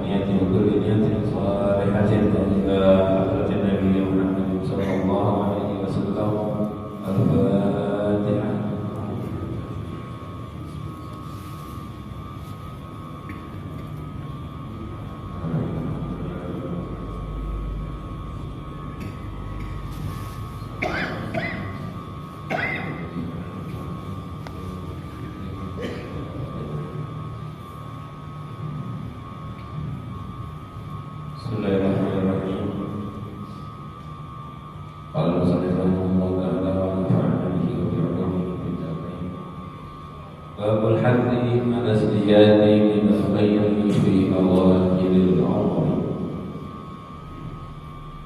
بالنيات وكل نية صالحة إلى حضرة النبي محمد صلى الله عليه وسلم. الفاتحة. Bismillahirrahmanirrahim. Qala sallallahu ta'ala wa nafa'ana bihi wa bi ulumihi fid dharain. Babul haddi 'ala istiyadi min al-khayri fi awaqil al-'umr.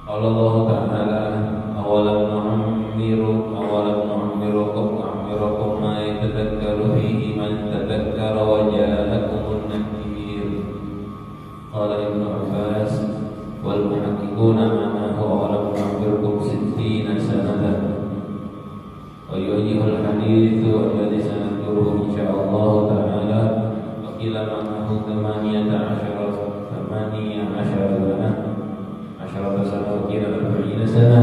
Qala Allah ta'ala awalam nu'ammirukum ma yatadhakkaru fihi man tadhakkara wa ja'akumun nadhir. Qala Ibnu Abbas wal muhaqqiquna ma'nahu awalam nu'ammirukum 60 sanatan. Wa yu'jihul hadithu alladhi sanadkuruhu insyaallah ta'ala wa qila ma'nahu 18 sana wa qila 40 sana.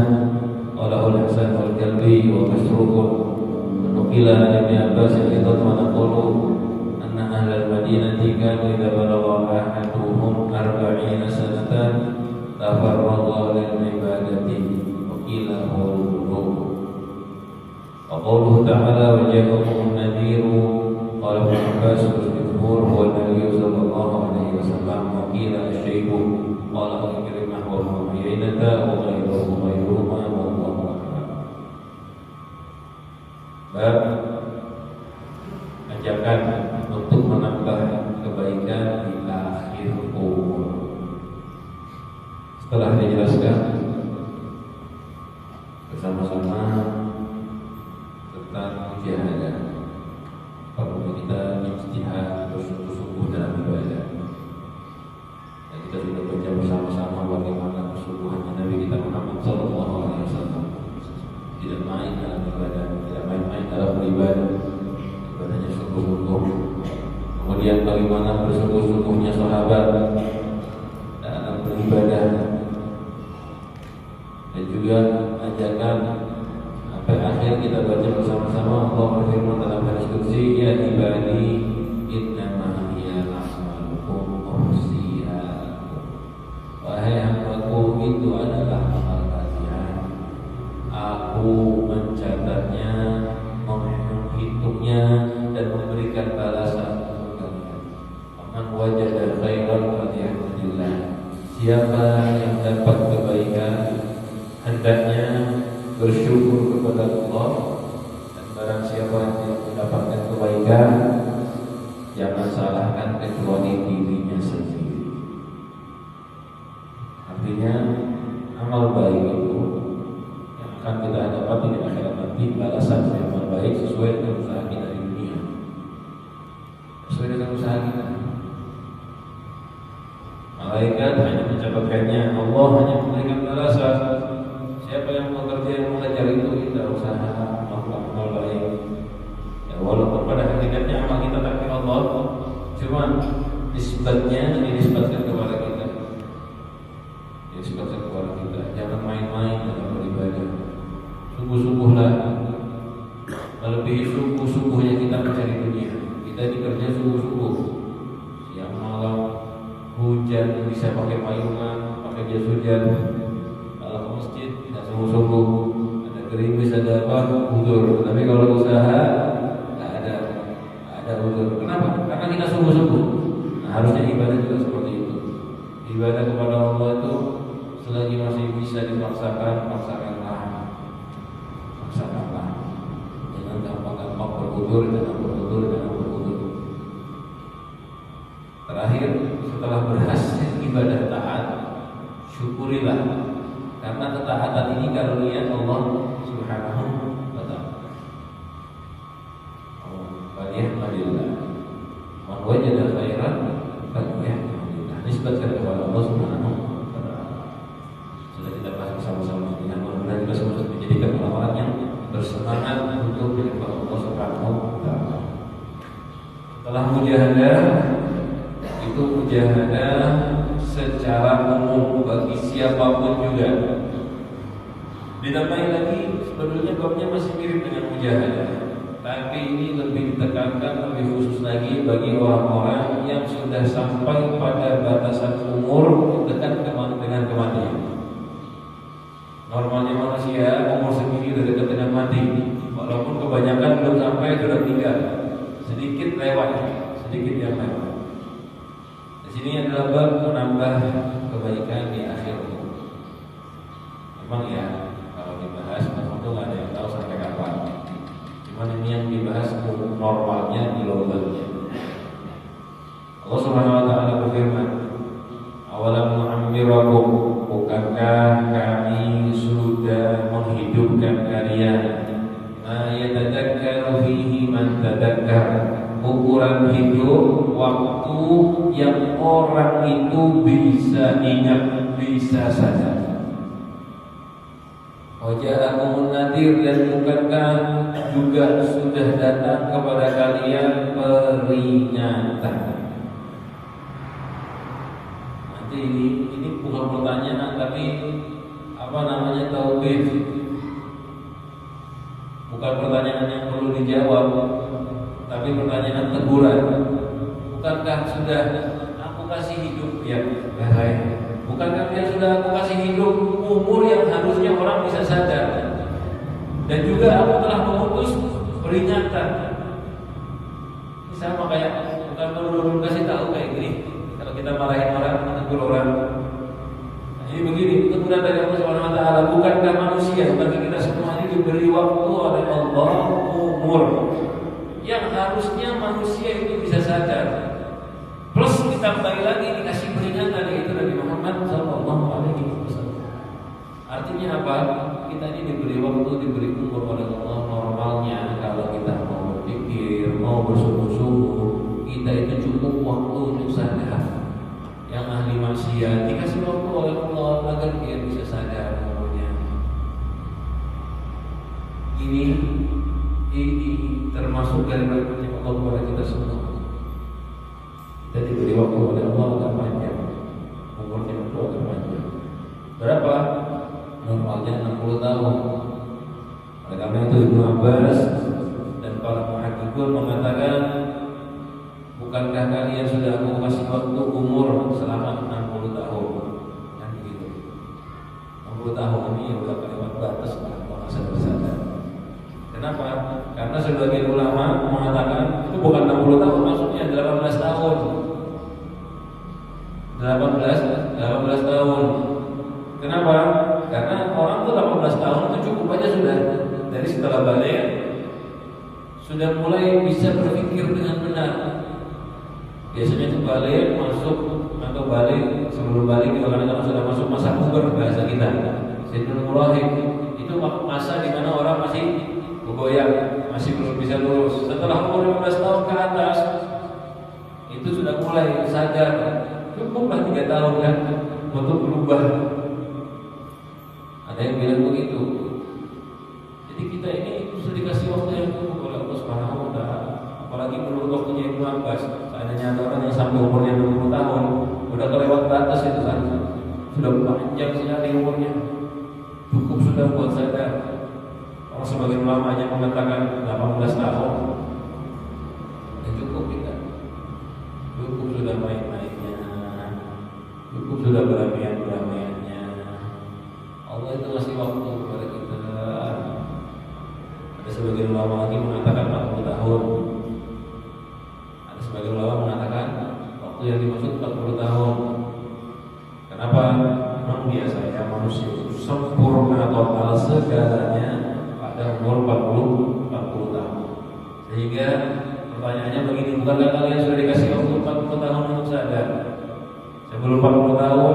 Qala al-Hasan wal Kalbi wa Masruq wa qila Ibnu Abbas yaqulu naqulu anna ahlal madinati kanu idza balagha ahaduhum 40 sanatan tafarraga lil ibadati wa qila huwa. Wa qawluhu ta'ala wa ja'akum an-nadhiru qala Ibnu Abbas wal-jumhur huwa an-nabiy sallallahu alaihi wasallam wa qila asy-syaykhu qala Ikrimah wa Mu'ayyinata wa ghairuhuma wallahu a'lam. Bab ajakan untuk menambah kebaikan di akhir umur. Setelah dijelaskan bersama-sama tentang mujahadah, perlu kita ijtihad bersungguh-sungguh dalam ibadah. Dan kita sudah baca bersama-sama bagaimana kesungguhan Nabi kita Muhammad sallallahu alaihi wasallam. Tidak main dalam ibadah, tidak main-main dalam beribadah. Ibadahnya sungguh-sungguh. Kemudian bagaimana bersungguh-sungguhnya sahabat dalam beribadah, dan juga ajakan sampai akhir kita baca bersama-sama Allah berfirman dalam hadis qudsi, ya ibadi innama hiya a'malukum uhsiha. Wahai hambaku, itu adalah amal kalian, aku mencatatnya, menghitungnya dan memberikan balasan untuk kalian. Man wajada khairan falyahmadillah. Siapa yang dapat kebaikan hendaknya bersyukur kepada Allah, dan barang siapa yang tidak mendapatkan kebaikan jangan salahkan kecuali dirinya sendiri. Artinya amal baik itu yang akan kita dapat di akhirat nanti, balasan amal baik sesuai dengan usaha kita di dunia, sesuai dengan usaha kita. Malaikat hanya mencatatkannya, Allah hanya memberikan balasan. Siapa yang bekerja, yang belajar itu kita usaha melakukan amal baik. Ya, walaupun pada hakikatnya amal kita tak kira Allah, cuma nisbatnya dinisbatkan kepada kita. Dinisbatkan kepada kita. Jangan main-main dalam beribadah. Sungguh-sungguhlah, melebihi sungguh-sungguhnya kita mencari dunia. Kita dikerja sungguh-sungguh. Siang malam, hujan bisa pakai payungan, pakai jas hujan. Kalau ke masjid tidak sungguh-sungguh, ada gerimis, ada apa, udur. Tapi kalau usaha tidak ada udur. Kenapa? Karena kita sungguh-sungguh. Nah, harusnya ibadah juga seperti itu. Ibadah kepada Allah itu selagi masih bisa dipaksakan, paksakanlah. Jangan gampang-gampang berudur, jangan berudur. Terakhir, setelah berhasil ibadah taat, syukurilah. Karena ketaatan ini karunia Allah Subhanahu wa ta'ala. Falyahmadillah. Man wajada khairan falyahmadillah. Nisbatkan kepada Allah Subhanahu wa ta'ala. Sudah kita bahas bersama-sama, dengan mudah-mudahan kita semua menjadikan orang-orang yang bersemangat untuk menyembah Allah Subhanahu wa ta'ala. Setelah mujahadah itu mujahadah secara umum bagi siapapun juga. Ditambahi lagi, sebetulnya babnya masih mirip dengan mujahadah, tapi ini lebih ditekankan lebih khusus lagi bagi orang-orang yang sudah sampai pada batasan umur dekat dengan kematian. Normalnya manusia umur segini sudah dekat dengan mati, walaupun kebanyakan belum sampai sudah meninggal, sedikit lewat, sedikit yang lewat. Di sini adalah bab menambah kebaikan di akhir umur. Memang ya, kalau dibahas memang tuh nggak ada yang tahu sampai kapan. Cuman ini yang dibahas normalnya di globalnya. Allah Subhanahu Wa Taala berfirman, awalam nu'ammirakum, bukankah kami sudah menghidupkan kalian? Ma yatadakkaru fihi man tadakkar. Ukuran hidup waktu yang orang itu bisa ingat, bisa sadar. Waja'akumun nadhir, dan bukankah juga sudah datang kepada kalian peringatan? Nanti ini bukan pertanyaan, tapi taubih. Bukan pertanyaan yang perlu dijawab, tapi pertanyaan teguran. Bukankah sudah aku kasih hidup yang baik? Bukankah dia sudah aku kasih hidup umur yang harusnya orang bisa sadar? Dan juga aku telah memutus peringatan. Ini sama kayak, bukan perlu kasih tahu kayak gini. Kalau kita marahin orang, menegur orang. Nah, ini begini, teguran dari Allah Subhanahu Wa Taala. Bukankah manusia, bukankah kita semua ini diberi waktu oleh Allah umur yang harusnya manusia itu bisa sadar. Plus ditambah lagi dikasih peringatan, yaitu Nabi Muhammad SAW. Artinya apa? Kita ini diberi waktu, diberi umur oleh Allah. Normalnya kalau kita mau berpikir, mau bersungguh-sungguh, kita itu cukup waktu untuk sadar. Yang ahli maksiat dikasih waktu oleh Allah agar dia bisa sadar umurnya. Ini termasuk dari rahmatnya Allah kepada kita semua. Kita diberi waktu oleh Allah agak panjang, umurnya itu agak panjang. Berapa? Normalnya 60 tahun. Oleh karena itu Ibnu Abbas dan para muhadditsun mengatakan, bukankah kalian sudah aku kasih waktu umur selama 60 tahun? Kan begitu. 60 tahun ini udah kelewat batas kalau sadar. Kenapa? Karena sebagian ulama mengatakan itu bukan 60 tahun, maksudnya 18 tahun. 18 tahun. Kenapa? Karena orang tuh 18 tahun itu cukup aja sudah. Dari setelah balik sudah mulai bisa berpikir dengan benar. Biasanya itu balik masuk atau balik sebelum balik itu kadang-kadang sudah masuk masa puber bahasa kita. Sinul murahib itu masa di mana orang masih goyang, masih belum bisa lurus. Setelah umur 15 tahun ke atas itu sudah mulai sadar. Cukuplah 3 tahun kan untuk berubah. Ada yang bilang begitu. Jadi kita ini sudah dikasih waktu yang cukup oleh Allah Subhanahu Wa Taala. Apalagi menurut waktunya Ibnu Abbas, seandainya ada orang yang sampai umurnya 20 tahun udah kelewat batas itu kan, sudah panjang sekali umurnya, cukup sudah buat sadar. Kalau sebagian ulama yang mengatakan 18 tahun, ya cukup kita, cukup sudah main-mainnya, cukup sudah beramian-beramiannya. Allah itu masih waktu kepada kita. Ada sebagian ulama lagi mengatakan 40 tahun. Ada sebagian ulama mengatakan waktu yang dimaksud 40 tahun. Kenapa? Memang biasanya manusia itu sempurna total segalanya pada umur 40 tahun. Sehingga pertanyaannya begini, bukankah kalian sudah dikasih waktu 40 tahun untuk sadar? Sebelum 40 tahun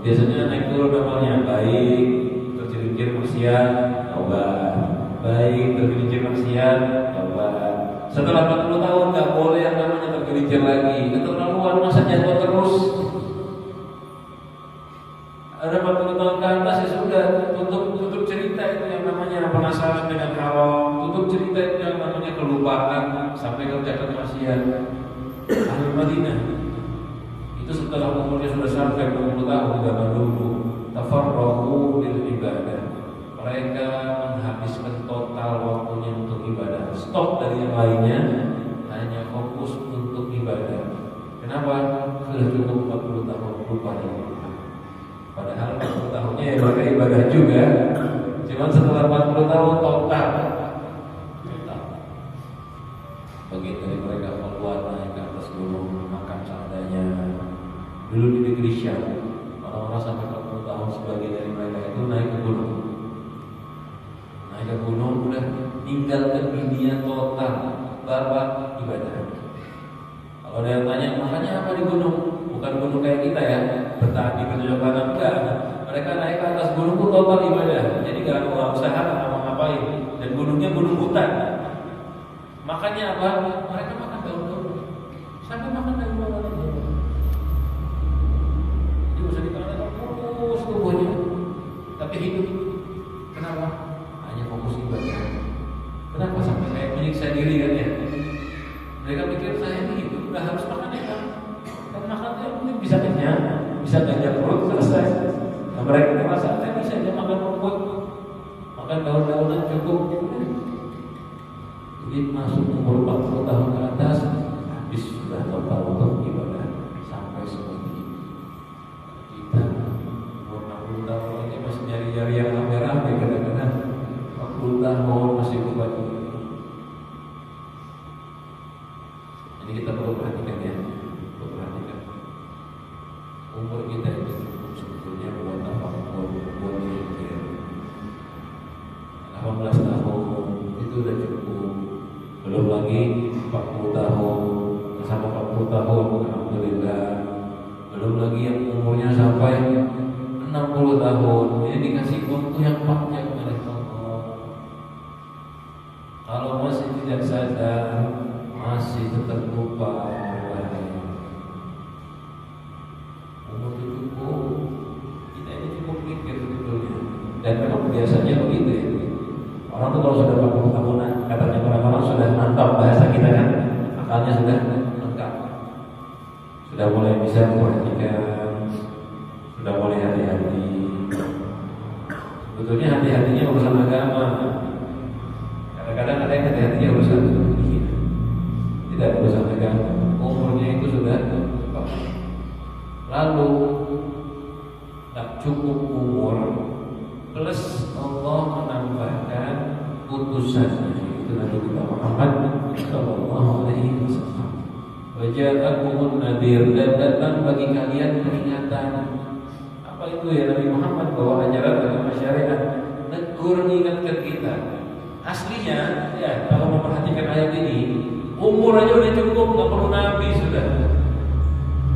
biasanya naik turun normalnya, baik tergelincir maksiat, tobat. Baik tergelincir maksiat, tobat. Setelah 40 tahun nggak boleh yang namanya tergelincir lagi. Keterlaluan masa jatuh terus. Ada 40 tahun ke atas ya sudah, tutup cerita itu yang namanya penasaran dengan haram, tutup cerita itu yang namanya kelupaan sampai kerjakan maksiat. Ahli Madinah Itu setelah umurnya sudah sampai 20 tahun zaman dulu, tafarraqu lil ibadah. Mereka menghabiskan total waktunya untuk ibadah. Stop dari yang lainnya, hanya fokus untuk ibadah. Kenapa? Sudah cukup 40 tahun lupa ya. Padahal 40 tahunnya ya mereka ibadah juga. Cuma setelah 40 tahun total. Begitu dari mereka keluar naik ke atas gunung, makan seadanya. Dulu di negeri Syam, orang-orang sampai 40 tahun sebagian dari mereka itu naik ke gunung. Naik ke gunung udah tinggalkan dunia total, babat ibadah. Kalau ada yang tanya, makanya apa di gunung? Bukan gunung kayak kita ya, bertani bercocok tanam, enggak. Mereka naik ke atas gunung itu total ibadah. Jadi gak ada usaha, gak mau ngapain. Dan gunungnya gunung hutan. Makannya apa? Mereka makan daun-daun. Sampai makan daun-daun aja. Jadi bisa dikatakan fokus tubuhnya, tapi hidup. Kenapa? Hanya fokus ibadah. Kenapa sampai kayak menyiksa diri kan ya? Mereka pikir saya ini hidup nggak harus makan enak. Kan makan yang penting bisa kenyang, bisa ganjal perut selesai. Nah, mereka merasa saya bisa aja makan rumput, makan daun-daunan cukup. Jadi masuk umur 40 tahun ke atas, habis sudah total untuk ibadah sampai seperti ini. Kita umur 60 tahun lagi masih nyari-nyari yang rame-rame kadang-kadang 40 tahun masih kuat. Jadi kita perlu perhatikan ya, perlu perhatikan umur kita itu cukup sebetulnya buat apa? Buat diri. 18 tahun itu udah cukup. Belum lagi 40 tahun sama 40 tahun, alhamdulillah. Belum lagi yang umurnya sampai 60 tahun. Ini dikasih waktu yang panjang oleh Allah. Kalau masih tidak sadar, masih tetap lupa berbahaya. Umur itu cukup, kita ini cukup mikir sebetulnya. Dan memang biasanya begitu ya. Orang tuh kalau sudah 40 tahunan, katanya orang-orang sudah mantap bahasa kita kan, akalnya sudah lengkap, sudah mulai bisa memperhatikan, sudah mulai hati-hati. Sebetulnya hati-hatinya urusan agama. Kadang-kadang ada yang hati-hatinya urusan dunia, tidak urusan agama. Umurnya itu sudah lalu tak cukup umur. Plus Allah menambahkan utusannya itu Nabi kita Muhammad sallallahu alaihi wasallam. Waja'akumun nadir, dan datang bagi kalian peringatan. Apa itu ya Nabi Muhammad? Bawa ajaran agama syariat, negur mengingatkan kita. Aslinya ya kalau memperhatikan ayat ini, umur aja udah cukup, nggak perlu Nabi sudah.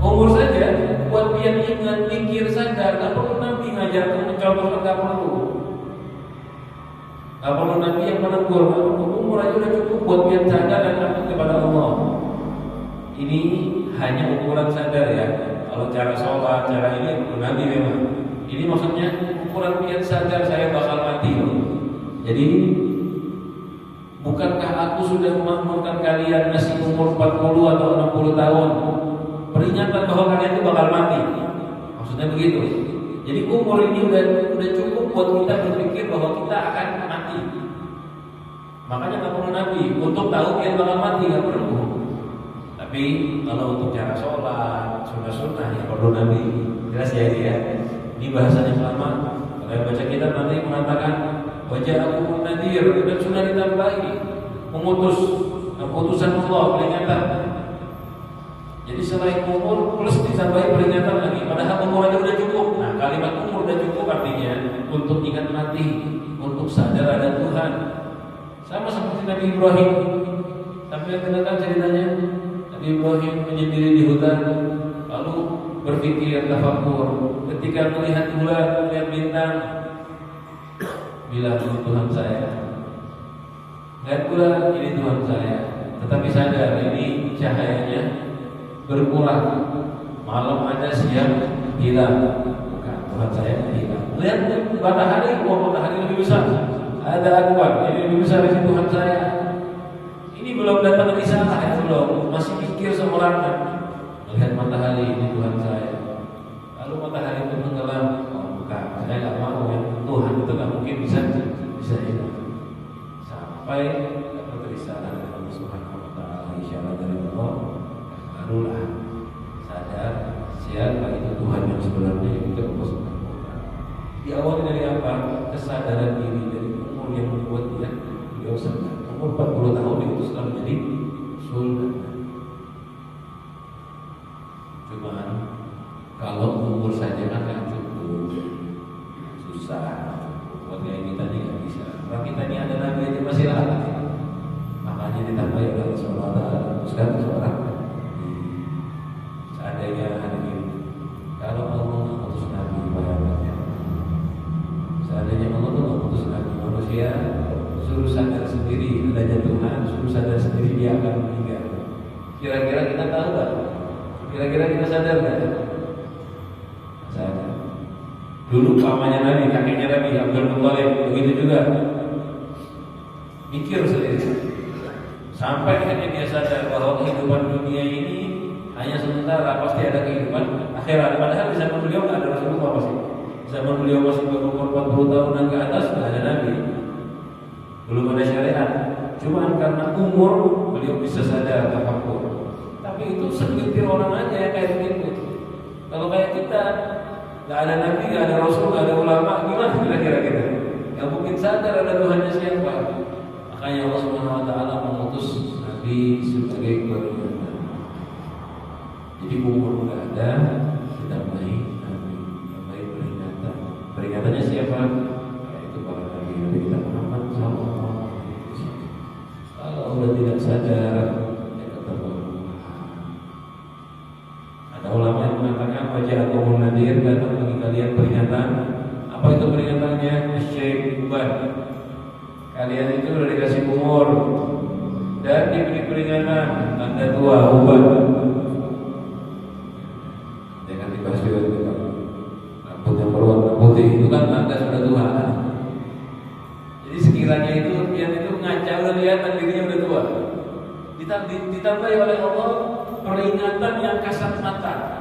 Umur saja buat dia ingat, mikir, sadar, nggak perlu Nabi ngajarkan, mencontohkan, nggak perlu. Nggak perlu Nabi yang menegur, nggak perlu. Umur aja udah cukup buat dia sadar dan takut kepada Allah. Ini hanya ukuran sadar ya. Kalau cara sholat, cara ini perlu Nabi memang. Ini maksudnya ukuran dia sadar saya bakal mati. Jadi bukankah aku sudah memakmurkan kalian masih umur 40 atau 60 tahun? Peringatan bahwa kalian itu bakal mati. Maksudnya begitu. Jadi umur ini udah cukup buat kita berpikir bahwa kita akan mati. Makanya nggak perlu Nabi untuk tahu dia bakal mati, nggak perlu. Tapi kalau untuk cara sholat, sunnah-sunnah ya perlu Nabi. Jelas ya ini ya. Ini bahasanya selama. Kalau yang baca kitab nanti mengatakan waja'akumun nadir, dan sudah ditambahi mengutus utusan Allah, peringatan. Jadi selain umur plus ditambahi peringatan lagi. Padahal umur aja udah cukup. Nah kalimat umur udah cukup artinya untuk ingat mati, untuk sadar ada Tuhan. Sama seperti Nabi Ibrahim. Sampai dengarkan ceritanya. Nabi Ibrahim menyendiri di hutan, lalu berpikir tafakur. Ketika melihat bulan, melihat bintang, bilang ini Tuhan saya. Lihat bulan, ini Tuhan saya. Tetapi sadar ini cahayanya berkurang, malam ada, siang hilang. Bukan, Tuhan saya hilang. Lihat matahari, matahari lebih besar. Ada akbar, ini lebih besar dari Tuhan saya. Ini belum datang risalah ya, belum. Masih pikir seorang. melihat matahari ini Tuhan saya. Lalu matahari itu tenggelam, oh bukan, saya nggak mau ya. Tuhan itu nggak mungkin bisa hidup sampai dapat risalah dari Allah Subhanahu Wa Taala, isyarat dari Allah, barulah sadar siapa itu Tuhan yang sebenarnya itu Allah Subhanahu Wa Taala. Diawali dari apa? Kesadaran diri dari umur yang membuat beliau sadar. Umur 40 tahun itu sudah menjadi sultan. Cuman kalau umur saja kan nggak cukup, susah. Buat kayak kita nih nggak bisa. Orang kita ini ada nabi aja masih lama. Makanya ditambah ya Allah Subhanahu Wa Taala teruskan seorang seandainya hari ini kalau Allah mengutus nabi bayangkan, seandainya Allah tuh mengutus nabi manusia suruh sadar sendiri adanya Tuhan, suruh sadar sendiri dia akan meninggal. Kira-kira kita tahu nggak? Kira-kira kita sadar nggak? Sadar. Dulu pamannya Nabi, kakeknya Nabi Abdul Muthalib begitu juga. Mikir sendiri. Sampai akhirnya dia sadar bahwa kehidupan dunia ini hanya sementara, pasti ada kehidupan akhirat. Padahal di zaman beliau nggak ada Rasulullah pasti. Zaman beliau masih berumur 40 tahunan ke atas nggak ada Nabi. Belum ada syariat. Cuma karena umur beliau bisa sadar apapun. Tapi itu segelintir orang aja yang kayak begitu. Kalau kayak kita nggak ada Nabi, nggak ada Rasul, nggak ada ulama, gimana kira-kira kita? Yang mungkin sadar ada Tuhannya siapa? Makanya Allah Subhanahu Wa Taala mengutus Nabi sebagai peringatan. Jadi umur nggak ada, ditambahi Nabi, tambahi peringatan. Peringatannya siapa? Yaitu para Nabi kita Muhammad SAW. Kalau udah tidak sadar, ya ketemu. Ada ulama yang mengatakan wajah kaum nadir datang bagi kalian peringatan. Apa itu peringatannya? Syekh uban. Kalian itu sudah dikasih umur dan diberi peringatan tanda tua uban. Jangan dibahas juga rambut yang berwarna putih itu kan tanda sudah tua. Jadi sekiranya itu dia itu ngaca udah kelihatan dirinya udah tua. Ditambahi oleh Allah peringatan yang kasat mata.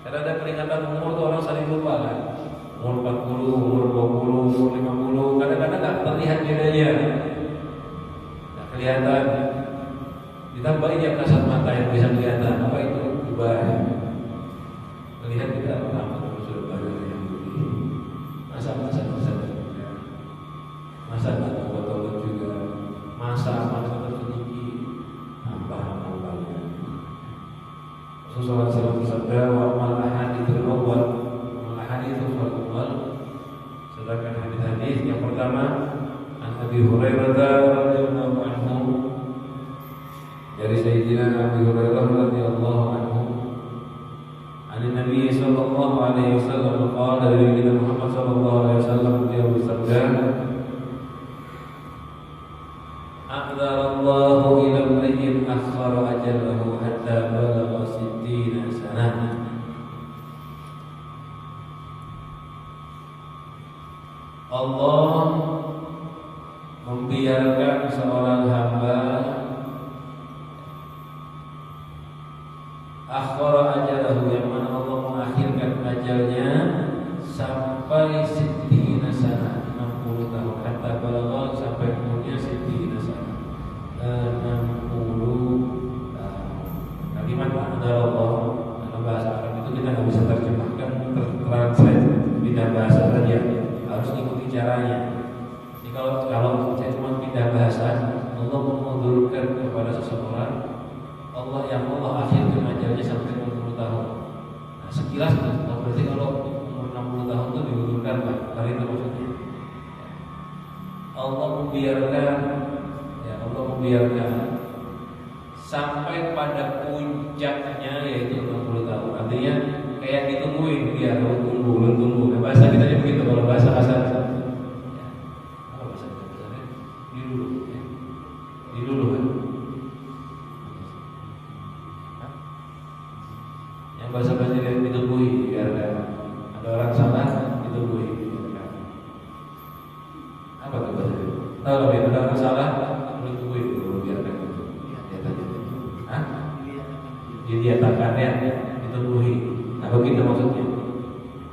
Karena ada peringatan umur tuh orang saling lupa kan. Umur 40, umur 20, umur 50, kadang-kadang nggak terlihat bedanya. Nggak kelihatan. Ditambahi yang kasat mata yang bisa kelihatan. Apa itu? Ubah. Melihat kita pertama sudah banyak yang begini. Masa nggak tahu juga. Masa tertinggi. Hamba-hambanya. Rasulullah SAW bersabda, wa amal hadithul awwal, amal hadithul awwal. Sedangkan hadis yang pertama, an Abi Hurairah radhiyallahu anhu, dari Sayyidina Abi Hurairah radhiyallahu anhu, an Nabi sallallahu alaihi wasallam qala, dari Nabi Muhammad sallallahu alaihi wasallam beliau bersabda, a'dzarallahu ila imri'in akhkhara ajalahu hatta balagha 60 sanah. Allah membiarkan seorang hamba akhkhara ajalahu, yang mana Allah mengakhirkan ajalnya sampai 60 sanah, 60 tahun, hatta balagha, sampai umurnya 60 sanah, 60 tahun. Kalimat a'dzarallah dalam bahasa Arab itu kita nggak bisa terjemahkan, translate, pindah bahasa saja, harus ikuti caranya. Jadi kalau saya cuma pindah bahasa, Allah mengundurkan kepada seseorang, Allah akhirkan ajalnya sampai 60 tahun. Nah, sekilas berarti kalau umur 60 tahun itu diundurkan, Pak. Kali itu maksudnya. Allah membiarkan sampai pada puncaknya, yaitu 60 tahun. Artinya kayak ditungguin dia, lu tunggu. Nah, bahasa kita begitu kalau bahasa kasar. Apa bahasa kasarnya? Di dulu kan. Yang bahasa Bali ditungguin, biar ada orang salah ditungguin. Apa tuh bahasa itu? Tahu lebih, ada orang salah ditungguin dulu, biar kan. Lihat aja. Hah? didiatakannya ditumbuhi. Nah begitu maksudnya.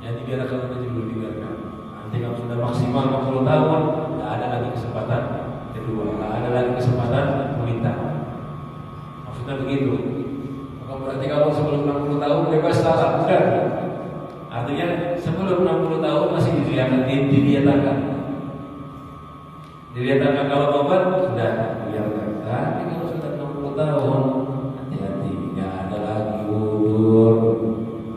Yang dibiarkan itu juga dibiarkan. Nanti kalau sudah maksimal 60 tahun, tidak ada lagi kesempatan kedua, tidak ada lagi kesempatan meminta. Maksudnya begitu. Maka berarti kalau sebelum 60 tahun bebas salah, bukan? Artinya sebelum 60 tahun masih didiatakan. Didiatakan kalau obat sudah dibiarkan. Tapi kalau sudah 60 tahun, hati-hati, tidak ada lagi udur,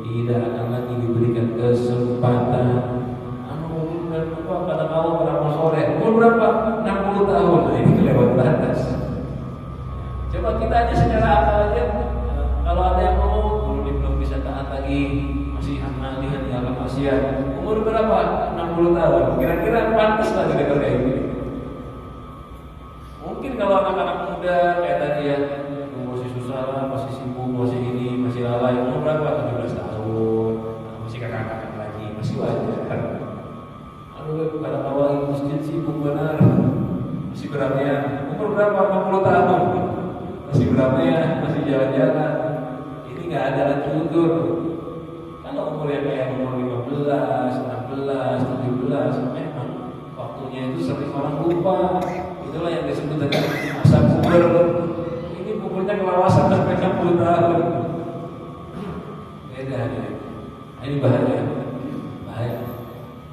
tidak akan lagi diberikan kesempatan. Umur berapa? Kata kamu berapa sore? Umur berapa? 60 tahun. Nah, ini kelewat batas. Coba kita aja secara akal aja. Kalau ada yang ngomong, ini belum bisa taat lagi, masih lihat di alam Asia. Umur berapa? 60 tahun. Kira-kira pantas lah kita kayak gini. Mungkin kalau anak-anak muda kayak tadi ya, masih susah lah, masih sibuk, masih ini, masih lalai. Umur berapa? 17 tahun. Masih kakak-kakak lagi, masih wajar. Aduh, pada awal masjid sibuk benar. Masih berapa ya? Umur berapa? 60 tahun. Masih berapa ya? Masih jalan-jalan. Ini nggak ada lagi udur. Kalau umur yang kayak umur 15, 16, 17, memang waktunya itu sering orang lupa. Itulah yang disebut dengan masa puber. Ini pubernya kelawasan sampai 60 tahun. Beda ya. Ini bahaya. Bahaya.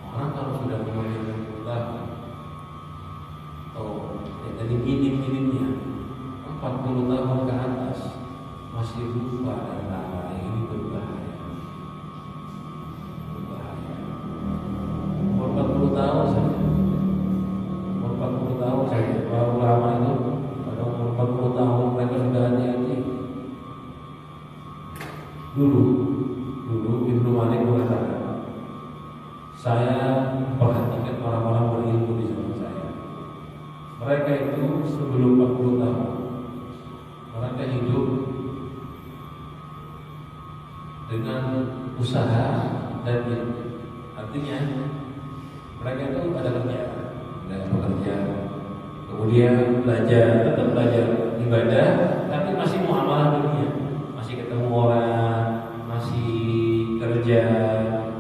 Orang kalau sudah umur 60 tahun, jadi minim-minimnya 40 tahun ke atas masih lupa dan lalai, ini berbahaya. Berbahaya. Umur 40 tahun saja. Umur 40 tahun saja. Baru lama itu pada umur 40 tahun mereka sudah hati-hati. Dulu Ibnu Malik mengatakan, saya perhatikan orang-orang berilmu di zaman saya. Mereka itu sebelum 40 tahun mereka hidup dengan usaha dan ilmu. Artinya mereka itu ada kerja, kemudian belajar, tetap belajar ibadah, tapi masih muamalah dunia, masih ketemu orang, masih kerja,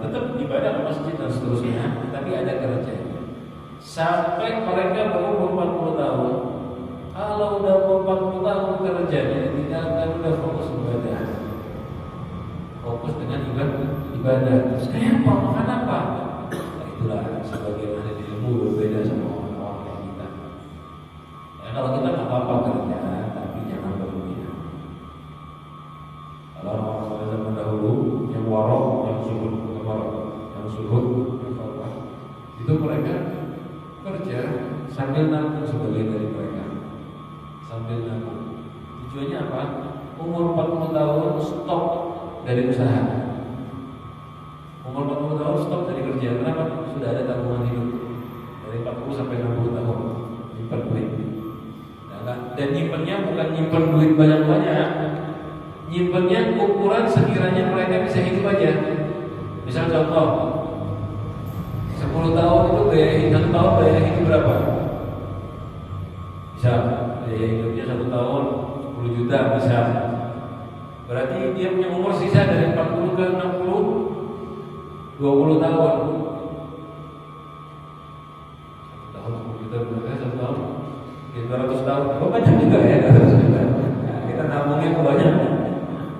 tetap ibadah ke masjid dan seterusnya, tapi ada kerja. Sampai mereka berumur 40 tahun. Kalau udah umur 40 tahun kerjanya tidak akan udah fokus ibadah, fokus dengan ibadah. Terus kayak apa? Makan apa? Nah, itulah sebagian ada di ilmu berbeda sama orang-orang kayak kita. Ya, kalau kita nggak apa-apa kerja, tapi jangan berlebihan. Kalau orang-orang zaman dahulu yang warok, yang suhud, yang suhud, yang farwah, itu mereka kerja sambil nabung sebagian dari mereka, sambil nabung. Tujuannya apa? Umur 40 tahun stop dari usaha. Umur 40 tahun stop dari kerja. Kenapa? Sudah ada tabungan hidup dari 40 sampai 60 tahun. Nyimpan duit. Dan nyimpannya bukan nyimpan duit banyak-banyak. Nyimpannya ukuran sekiranya mereka bisa hidup aja. Misal contoh, 10 tahun itu satu tahun biaya hidup berapa? Misal biaya hidupnya 1 tahun 10 juta misal. Berarti dia punya umur sisa dari 40 ke 60 20 tahun. 1 tahun 10 juta berarti 1 tahun 200 tahun. Banyak juga ya 200 juta. Nah, kita nabungnya kebanyakan.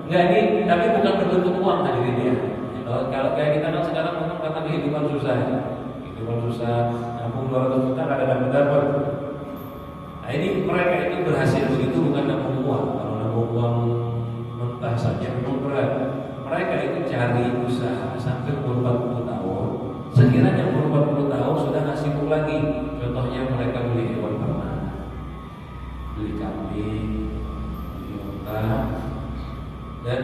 Enggak, ini tapi bukan berbentuk uang hadirin ya. Kalau kayak kita kan sekarang mungkin karena kehidupan susah ya. Kehidupan susah, nabung 200 juta nggak ada dapat. Nah ini mereka itu berhasil begitu bukan nabung uang. Kalau nabung uang mentah saja memang berat. Mereka itu cari usaha sampai umur 40 tahun. Sekiranya umur 40 tahun sudah nggak sibuk lagi. Contohnya mereka beli hewan ternak, beli kambing, beli unta, dan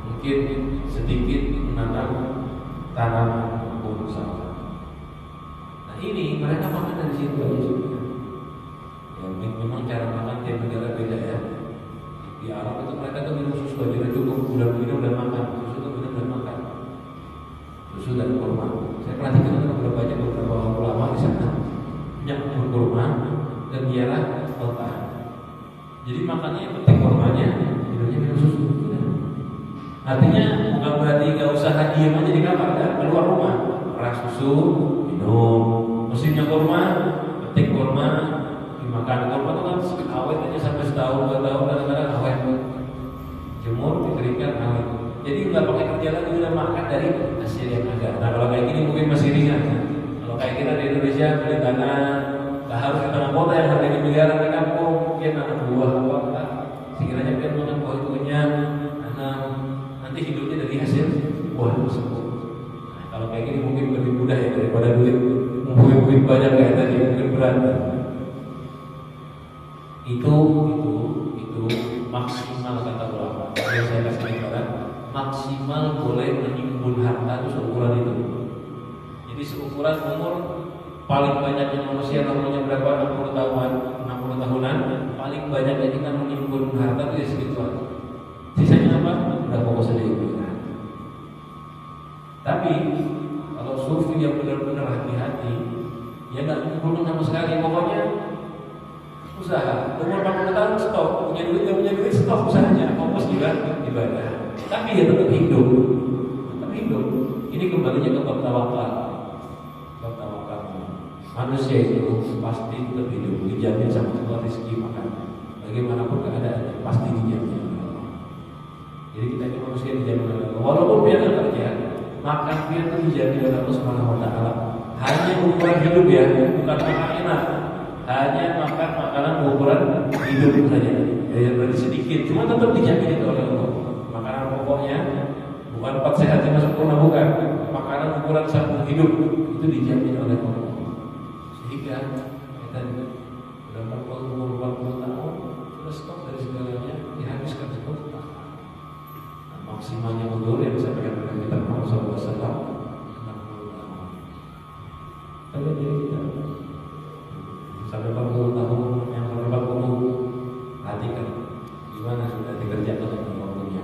mungkin sedikit menanam tanaman maupun sawah. Nah ini mereka makan dari situ aja sudah. Ya memang cara makan tiap negara beda ya. Di Arab itu mereka tuh minum susu aja cukup, udah minum dan makan. Susu tuh minum dan makan. Susu dan kurma. Saya perhatikan beberapa ulama di sana yang kurma dan biarlah kota. Jadi makannya yang penting kurmanya, Artinya bukan berarti gak usah diem aja di kamar, kan? Keluar rumah, peras susu, minum. Musimnya kurma, petik kurma, dimakan kurma itu kan awet aja sampai setahun 2 tahun kadang-kadang awet. Jemur, dikeringkan awet. Jadi nggak pakai kerja lagi, udah makan dari hasil yang ada. Nah kalau kayak gini mungkin masih ringan. Kalau kayak kita di Indonesia beli tanah, nggak harus di tengah kota yang harganya miliaran di kampung, mungkin anak buah apa, sekiranya kan makan buah itunya, nanti hidupnya dari hasil buah tersebut. Nah, kalau kayak gini mungkin lebih mudah ya daripada duit banyak kayak tadi, mungkin berat. Itu maksimal kata ulama. Yang saya kasih gambaran, maksimal boleh menimbun harta itu seukuran itu. Jadi seukuran umur paling banyaknya manusia umurnya berapa? 60 tahunan, paling banyaknya kita menimbun harta itu ya segituan. Sisanya apa? Udah pokok sedikit. Tapi kalau sufi yang benar-benar hati-hati, ya nggak ngumpulin sama sekali. Pokoknya usaha. Umur 40 tahun stop, punya duit stop usahanya, fokus juga ibadah. Tapi ya tetap hidup. Ini kembalinya ke bab tawakal. Manusia itu pasti tetap hidup, dijamin sama Allah rezeki makan. Bagaimanapun keadaannya pasti dijamin oleh Allah. Jadi kita ini manusia dijamin oleh Allah. Walaupun dia nggak kerja, makan dia itu dijamin oleh Allah Subhanahu Wa Taala. Hanya ukuran hidup ya, bukan makan enak. Hanya makan makanan ukuran hidup saja. Ya berarti sedikit, cuma tetap dijamin itu oleh Allah. Makanan pokoknya bukan 4 sehat 5 sempurna, bukan. Makanan ukuran satu hidup itu dijamin oleh Allah. Sehingga kita sudah umur 40 tahun sudah stop dari segalanya, dihabiskan seperti itu. Nah, maksimalnya umur yang disampaikan oleh kita Muhammad SAW 60 tahun. Kalau jadi kita sampai 40 tahun, yang sampai 40 perhatikan gimana sudah dikerjakan dengan waktunya.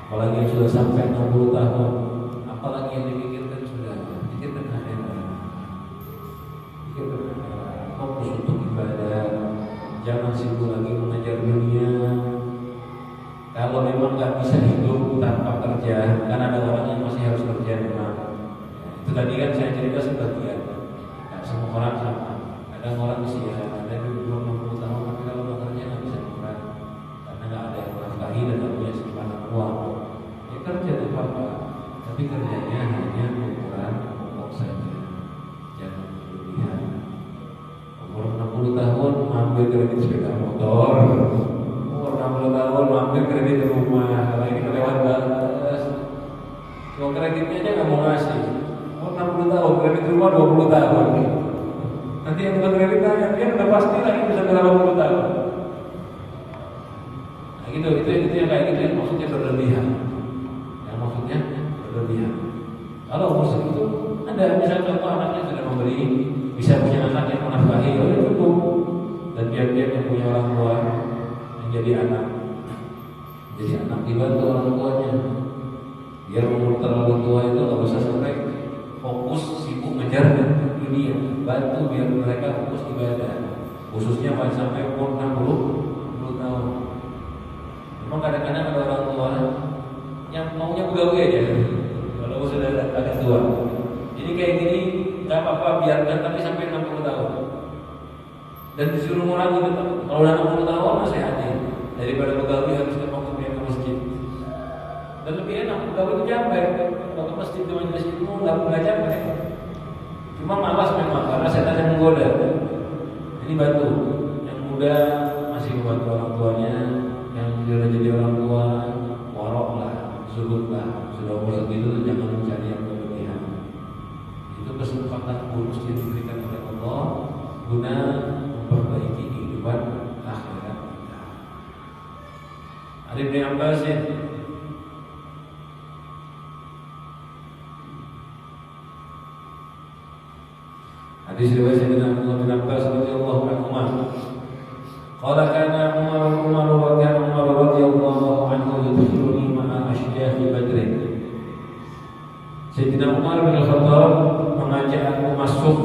Apalagi yang sudah sampai 60 tahun, apalagi yang dipikirkan sudah pikirkan akhirat. Fokus untuk ibadah, jangan sibuk lagi mengejar dunia. Kalau memang nggak bisa hidup tanpa kerja, karena ada orang yang masih harus kerja memang. Itu tadi kan saya cerita sebagian. Nggak semua orang sama. Kadang orang usia ada di 60 tahun, tapi kalau bekerja nggak bisa murah karena nggak ada yang menafkahi dan nggak punya simpanan uang. Ya kerja itu apa? Tapi kerjanya hanya ukuran pokok saja. Jangan berlebihan. Umur 60 tahun ambil kredit sepeda motor. Umur 60 tahun ambil kredit rumah. Kalau ini kelewat batas. Kalau kreditnya aja nggak mau ngasih. Umur 60 tahun kredit rumah 20 tahun. Nanti yang bukan kredit tanya, dia udah pasti lagi bisa 80 tahun. Nah gitu, itu yang kayak gitu yang maksudnya berlebihan. Kalau umur segitu ada misalnya contoh anaknya sudah memberi, bisa punya anak yang menafkahi, oleh cukup. Dan dia yang punya orang tua yang jadi anak dibantu orang tuanya. Biar umur terlalu tua itu nggak usah sampai fokus sibuk ngejar dunia. Bantu biar mereka fokus ibadah, khususnya pas sampai umur 60 tahun. Memang kadang-kadang ada orang tua yang maunya begawe aja kalau sudah agak tua. Jadi kayak gini nggak apa-apa, biarkan tapi sampai 60 tahun. Dan disuruh ngurangi tetap. Kalau udah 60 tahun masih hati daripada begawe harus waktu ke masjid. Dan lebih enak begawe itu capek. Kalau ke masjid ke majelis ilmu nggak capek. Cuma malas memang karena setan yang menggoda. Ini bantu yang muda masih membantu orang tuanya, yang sudah jadi orang tua warok lah, zuhud lah. Sudah umur segitu jangan mencari yang berlebihan. Itu kesempatan bonus yang diberikan oleh Allah guna memperbaiki kehidupan akhirat kita. Ali bin Abbas hadis riwayat Sayyidina Abdullah bin Abbas radhiyallahu anhu. Qala kana Umar radhiyallahu anhu yudkhiluni ma'a asyahi Badrin. Sayyidina Umar bin Khattab mengajak aku masuk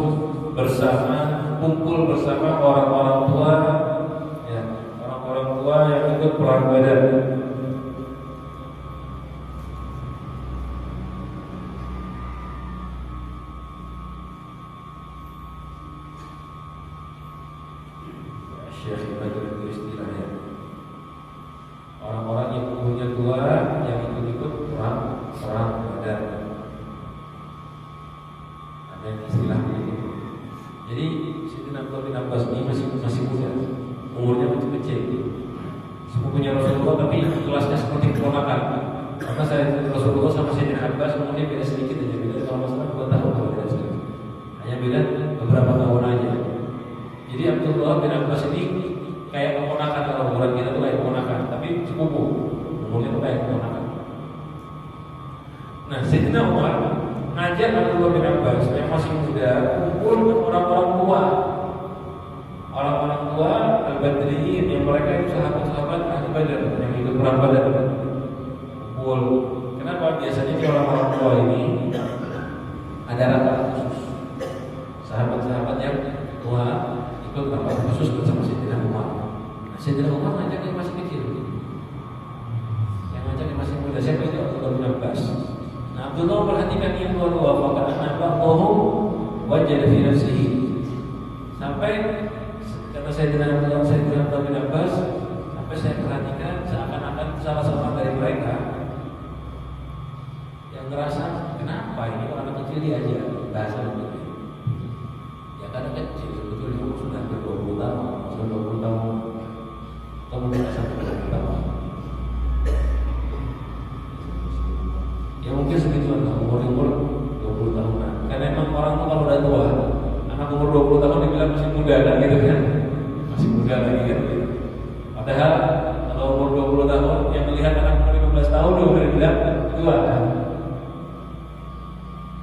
kumpul bersama orang-orang tua, ya, orang-orang tua yang ikut perang Badar. Syekh Badr itu istilah ya. Orang-orang yang umurnya tua yang ikut-ikut perang Badar. Ada yang istilah begitu. Jadi Sayyidina Abdullah bin Abbas ini masih muda, umurnya masih kecil. Sepupunya Rasulullah tapi kelasnya seperti keponakan. Karena Rasulullah sama Sayyidina Abbas umurnya beda sedikit aja, beda kalau masalah 2 tahun kalau beda sedikit. Hanya beda beberapa tahun aja. Jadi Abdullah bin Abbas ini kayak keponakan, kalau ukuran kita tuh kayak keponakan, tapi sepupu, umurnya tuh kayak keponakan. Nah, Sayyidina Umar ngajak Abdullah bin Abbas yang masih muda kumpul dengan orang-orang tua, orang-orang tua Al-Badriyin yang mereka itu sahabat-sahabat ahli Badar yang ikut perang Badar. Kumpul. Kenapa? Biasanya orang-orang tua ini ada rapat khusus. Sahabat-sahabat yang tua ikut rapat khusus bersama Sayyidina Umar. Nah, Sayyidina Umar ngajak yang masih kecil, yang ngajak yang masih muda. Siapa itu? Abdullah bin Abbas. Nah, Abdullah perhatikan yang dua-dua, apakah nampak bohong wajah fi nafsihi. Sampai kata Sayyidina Abdullah bin Abbas, sampai saya perhatikan seakan-akan salah seorang dari mereka yang ngerasa kenapa ini orang kecil diajak bahasa begitu. Ya karena kecil sebetulnya sudah ber-20 tahun, sudah 20 tahun, atau mungkin sampai 20 tahun. Ya mungkin segituan lah, umur 20 tahunan. Karena emang orang tuh kalau udah tua, anak umur 20 tahun dibilang masih muda kan gitu kan, masih muda lagi kan. Padahal kalau umur 20 tahun yang melihat anak umur 15 tahun udah dibilang tua kan.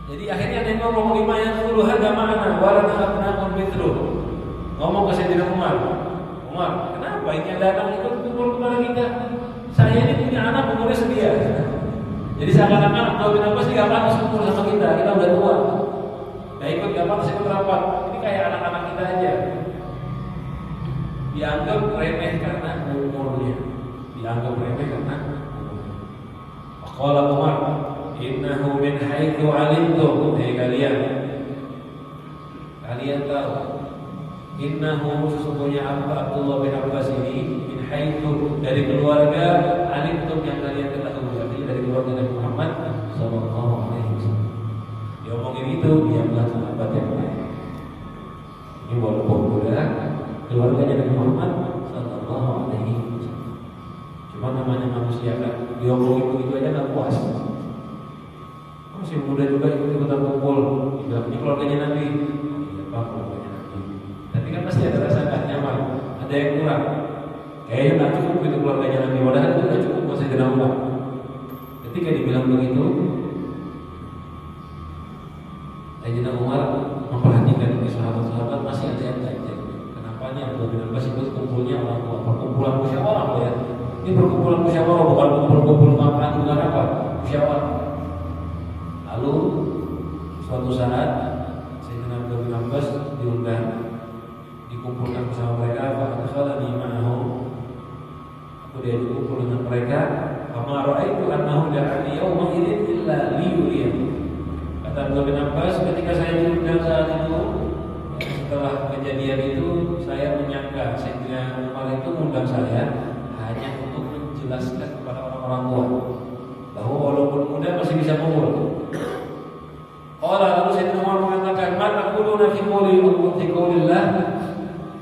Jadi akhirnya ada yang ngomong lima yang dulu harga mana, walau abnaun mitru. Ngomong ke Sayyidina Umar, kenapa ini ada anak ikut kumpul kepada kita? Saya ini punya anak umurnya sedia. Jadi seakan-akan Abdullah bin Abbas tidak pantas kumpul sama kita udah tua. Gak ikut, gak pantas ikut rapat. Ini kayak anak-anak kita aja. Dianggap remeh karena umurnya. Dianggap remeh karena umurnya. Faqala Umar, innahu min haitsu alimtum, kalian tahu, innahu sesungguhnya Abdullah bin Abbas ini min haitsu dari keluarga alimtum yang kalian ketahui, artinya dari keluarga Nabi Muhammad sallallahu alaihi wasallam. Dia omongin itu, dia adalah sahabat yang baik. Ini walaupun muda, keluarganya Nabi Muhammad sallallahu alaihi wasallam. Cuma namanya manusia kan, dia omongin begitu aja nggak puas. Masih muda juga ikut-ikutan kumpul, ini keluarganya Nabi. Iya Pak, keluarganya Nabi. Tapi kan pasti ada rasa gak nyaman, ada yang kurang. Kayaknya nggak cukup itu keluarganya Nabi. Padahal itu nggak cukup masih kenapa. Ketika dibilang begitu, Sayyidina Umar memperhatikan ini sahabat-sahabat masih ada yang ganjil. Kenapanya Abdullah bin Abbas ikut kumpulnya orang tua, perkumpulan musyawarah ya. Ini perkumpulan musyawarah bukan kumpul-kumpul makan bukan apa, musyawarah. Lalu suatu saat Sayyidina Abdullah bin Abbas diundang, dikumpulkan bersama mereka. Fa'adkhalani ma'ahum, aku dia dikumpul dengan mereka. Fama ra'aitu annahu da'ani yawma idzin illa liyuriyani. Kata Abdullah bin Abbas, ketika saya diundang saat itu, setelah kejadian itu, saya menyangka Sayyidina Umar itu mengundang saya hanya untuk menjelaskan kepada orang-orang tua bahwa walaupun muda masih bisa kumpul. Lalu Sayyidina Umar mengatakan, "Man taquluna fi qoulillah?"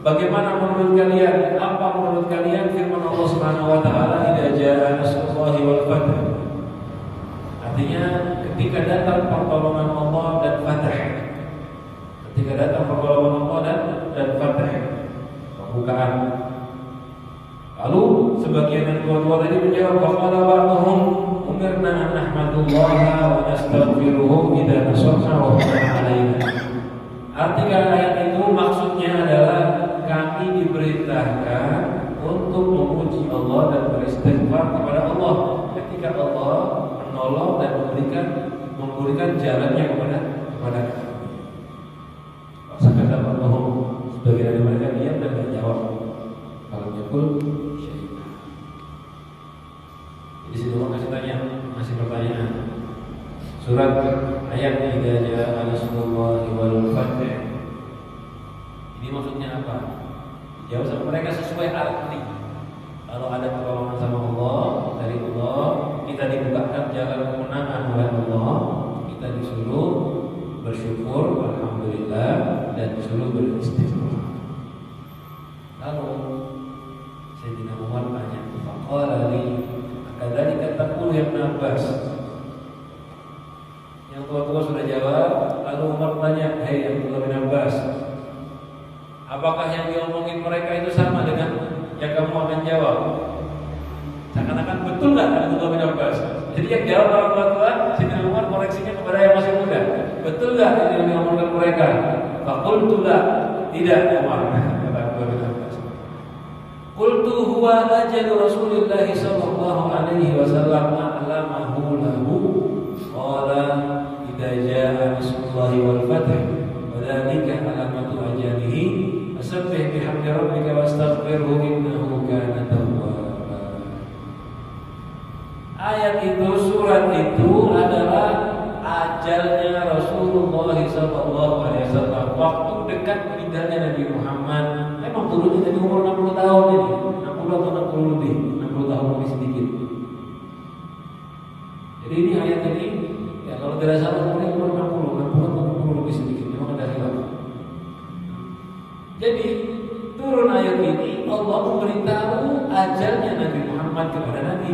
Bagaimana menurut kalian? Apa menurut kalian firman Allah Subhanahu wa taala, "Idza jaa nasrullahi wal fath." Artinya ketika datang pertolongan Allah dan fath. Ketika datang pertolongan Allah dan fath, pembukaan. Lalu sebagian yang tua-tua tadi menjawab, "Qala ba'dhum umirna an nahmadullaha wa nastaghfiruhu idza nasarna wa alaina." Arti ayat itu maksudnya adalah kami diperintahkan untuk memuji Allah dan beristighfar kepada Allah ketika Allah menolong dan memberikan jalannya kepada kami. Kata Allah, sebagian dari mereka diam dan menjawab. Kalau nyebut syaitan. Jadi sini orang masih pertanyaan. Surat ayat 3 Nasrullahi wal fath. Ini maksudnya apa? Jawab sama mereka sesuai arti. Kalau ada pertolongan sama Allah dari Allah, kita dibukakan jalan kemenangan oleh Allah, kita disuruh bersyukur, alhamdulillah, dan disuruh beristighfar. Lalu Sayyidina Umar tanya, faqala li akadzalika taqulu ya Ibn Abbas. Yang tua-tua sudah jawab, lalu Umar tanya, hei Abdullah bin Abbas, apakah yang diomongin mereka itu sama dengan yang kamu akan jawab? Seakan-akan betul nggak Abdullah bin Abbas? Jadi yang jawab orang tua-tua, Sayyidina Umar koreksinya kepada yang masih muda. Betul nggak yang diomongkan mereka? Faqultu la, tidak Umar, kata Abdullah bin Abbas. Qultu huwa ajalu Rasulillah sallallahu alaihi wasallam a'lamahu lahu. Qala idza jaa nasrullahi wal fath wa dzalika alamatu ajalihi fasabbih bihamdi rabbika wastaghfirhu innahu kana tawwaba. Ayat itu, surat itu adalah ajalnya Rasulullah SAW. Waktu dekat meninggalnya Nabi Muhammad. Memang turunnya dari umur 60 tahun ini, 60 atau 60 lebih, 60 tahun lebih sedikit. Jadi ini ayat ini, ya kalau tidak salah umurnya umur 60 lebih sedikit. Memang ada hilaf. Jadi turun ayat ini, Allah memberitahu ajalnya Nabi Muhammad kepada Nabi.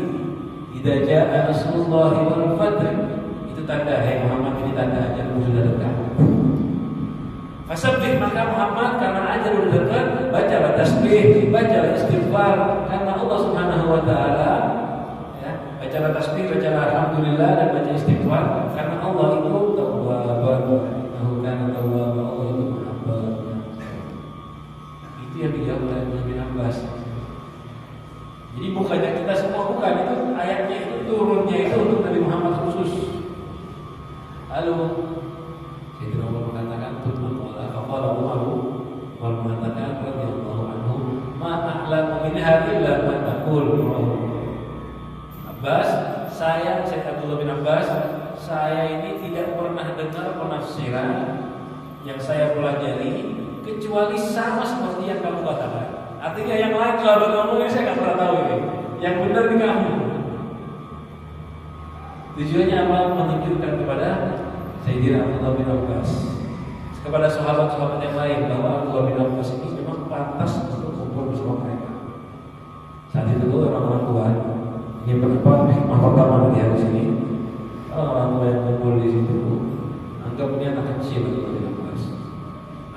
Idza jaa nasrullahi wal fath, itu tanda, hai Muhammad, ini tanda ajalmu sudah dekat. Fasabbih, maka Muhammad karena ajal sudah dekat, bacalah tasbih, bacalah istighfar karena Allah Subhanahu wa taala, ya, bacalah tasbih, bacalah alhamdulillah dan baca istighfar karena Allah itu Tawwab, kana Tawwab, Allah itu Maha. Itu yang dijawab oleh Ibnu bin Abbas. Jadi bukannya kita semua, bukan, itu ayatnya itu turunnya itu untuk Nabi Muhammad khusus. Lalu Sayyidina Umar mengatakan Umar mengatakan radhiyallahu anhu, ma a'lamu minha illa ma taqul. Abbas, saya Abdullah bin Abbas, saya ini tidak pernah dengar penafsiran yang saya pelajari kecuali sama seperti yang kamu katakan. Artinya yang lain sahabat kamu ini saya nggak pernah tahu ini. Yang benar di kamu. Tujuannya apa? Menunjukkan kepada Sayyidina Abdullah bin Abbas, kepada sahabat-sahabat yang lain, bahwa Abdullah bin Abbas ini memang pantas untuk kumpul bersama mereka. Saat itu orang-orang tua ini berdebat hikmah pertama bagi di sini. Orang tua yang kumpul di situ anggap ini anak kecil Abdullah bin Abbas.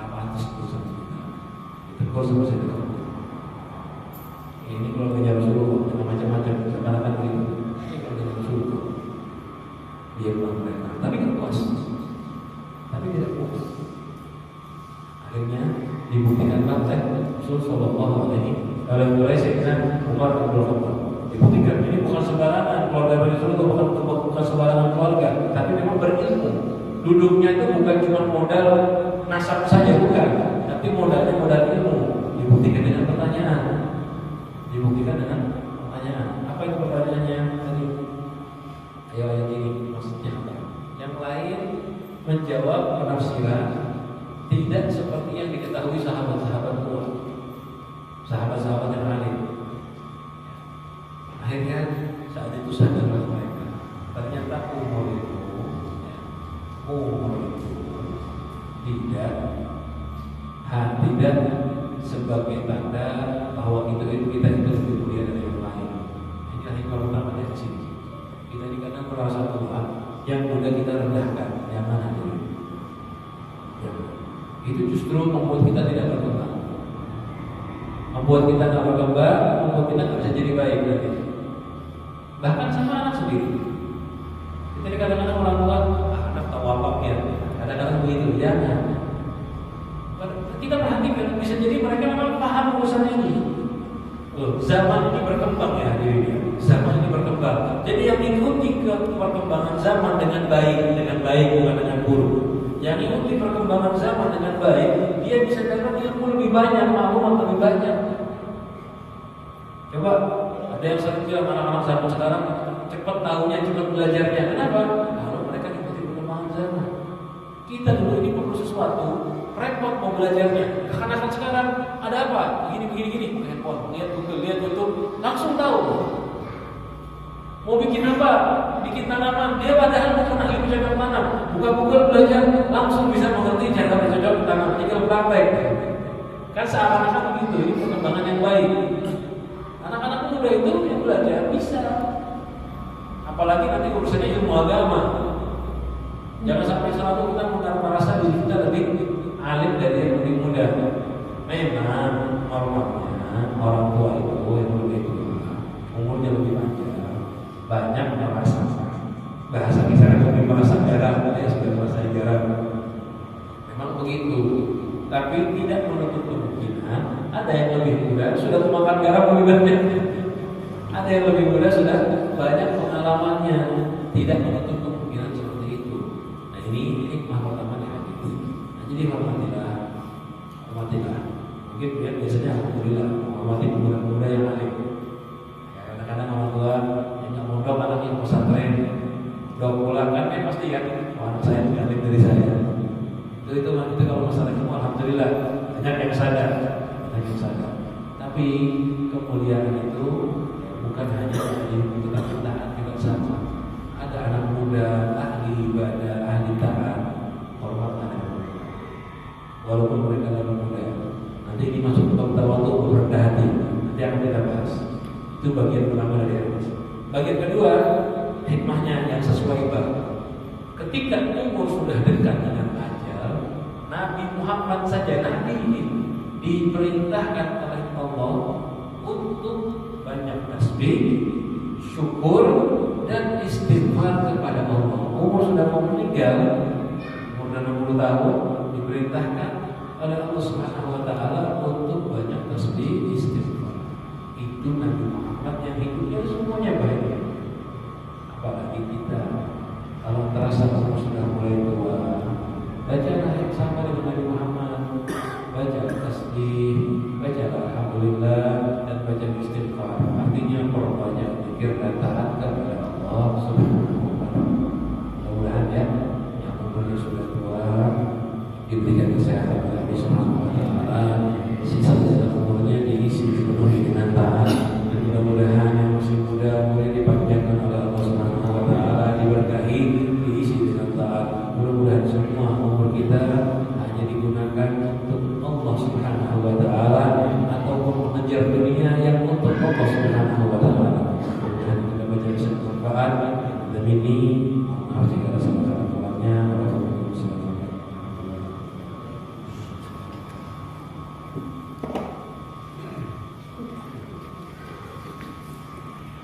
Apa pantas urusan kita? Ditegur sama Sayyidina Umar. Ini keluarganya Rasulullah dengan macam-macam seakan-akan begitu. Ini keluarganya Rasulullah. Dia bilang mereka, tapi tidak puas. Akhirnya dibuktikan oleh Rasul Sallallahu Alaihi Wasallam. Mulai Sayyidina Umar bin Khattab dibuktikan ini bukan sembarangan keluarga Rasulullah, bukan sembarangan keluarga, tapi memang berilmu. Duduknya itu bukan cuma modal nasab saja, bukan, tapi modalnya modal ilmu. Dibuktikan dengan pertanyaan. Apa itu pertanyaannya tadi? Ayo ayat ini maksudnya apa? Yang lain menjawab penafsiran tidak seperti yang diketahui sahabat-sahabat tua, sahabat-sahabat yang lain. Akhirnya saat itu sadarlah mereka, ternyata umur itu tidak sebagai tanda bahwa kita itu lebih mulia dari yang lain. Ini hikmah utama dari sini. Kita ini kadang merasa tua, yang muda kita rendahkan, yang mana dulu. Itu justru membuat kita tidak berkembang, membuat kita tidak berkembang, membuat kita tidak bisa jadi baik lagi. Bahkan sama anak sendiri. Kita kadang-kadang orang tua, anak tahu apa ya, kadang-kadang begitu, jangan. Kita perhatikan, bisa jadi mereka memang paham urusan ini. Zaman ini berkembang ya dirinya. Zaman ini berkembang. Jadi yang ikuti perkembangan zaman dengan baik bukan dengan buruk. Yang ikuti perkembangan zaman dengan baik, dia bisa dapat ilmu lebih banyak, maklumat lebih banyak. Coba ada yang sering bilang anak-anak zaman sekarang cepat tahunya, cepat belajarnya. Kenapa? Kalau mereka ikuti perkembangan zaman. Kita dulu ini perlu sesuatu, repot mau belajarnya. Kekanakan sekarang ada apa? Begini, handphone, lihat Google, lihat YouTube, langsung tahu. Mau bikin apa? Bikin tanaman. Dia padahal bukan ahli bercocok tanam. Buka Google belajar, langsung bisa mengerti cara bercocok tanam. Tinggal praktek. Kan seakan-akan begitu. Ini perkembangan yang baik. Anak-anak muda itu yang belajar bisa. Apalagi nanti urusannya ilmu agama. Jangan sampai selalu kita merasa diri kita lebih alim dari yang lebih muda. Memang normalnya orang tua itu yang lebih tua, umurnya lebih panjang, banyak merasa bahasa kisaran lebih merasa garam, ya sudah merasa garam. Memang begitu, tapi tidak menutup kemungkinan ada yang lebih muda sudah memakan garam lebih banyak, ada yang lebih muda sudah banyak pengalamannya, tidak menutup kemungkinan seperti itu. Nah ini hikmah pertama di hadis. Nah, jadi hormatilah. Mungkin ya, biasanya alhamdulillah menghormati pemuda-pemuda yang alim. Ya, kadang-kadang orang tua yang nggak mondok anaknya pesantren, udah pulang kan pasti kan, anak saya lebih alim dari saya. Itu kalau masalah ilmu alhamdulillah banyak yang sadar. Tapi kemuliaan itu bukan hanya dari kita tidak sama. Ada anak muda ahli ibadah, ahli taat, hormat anak muda. Walaupun mereka adalah muda. Nanti ini masuk ke tawadhu berendah hati. Nanti akan kita bahas. Itu bagian pertama dari hadis. Bagian kedua, hikmahnya yang sesuai banget. Ketika umur sudah dekat dengan ajal, Nabi Muhammad saja Nabi ini diperintahkan oleh Allah untuk banyak tasbih, syukur dan istighfar kepada Allah. Umur sudah mau meninggal, umur 60 tahun, diperintahkan oleh Allah Subhanahu wa taala untuk banyak tasbih, istighfar. Itu Nabi Muhammad yang hidupnya semuanya baik. Apalagi kita, kalau terasa umur sudah mulai tua, bacalah yang sama dengan Nabi Muhammad. Baca tasbih, baca alhamdulillah, dan baca istighfar. Artinya perbanyak zikir dan taat kepada Allah Subhanahu wa taala. Mudah-mudahan ya, yang umurnya sudah tua diberikan kesehatan oleh Allah Subhanahu wa taala, sisa-sisa umurnya diisi penuhi dengan taat. Dan mudah-mudahan yang masih muda boleh dipanjangkan oleh Allah Subhanahu wa taala, diberkahi, diisi dengan taat. Mudah-mudahan semua umur kita hanya digunakan untuk Allah Subhanahu wa taala ataupun mengejar dunia yang untuk Allah Subhanahu wa taala. Dan kita baca bisa bermanfaat. Demi ini harus kita sampaikan kurangnya. Waalaikumsalam.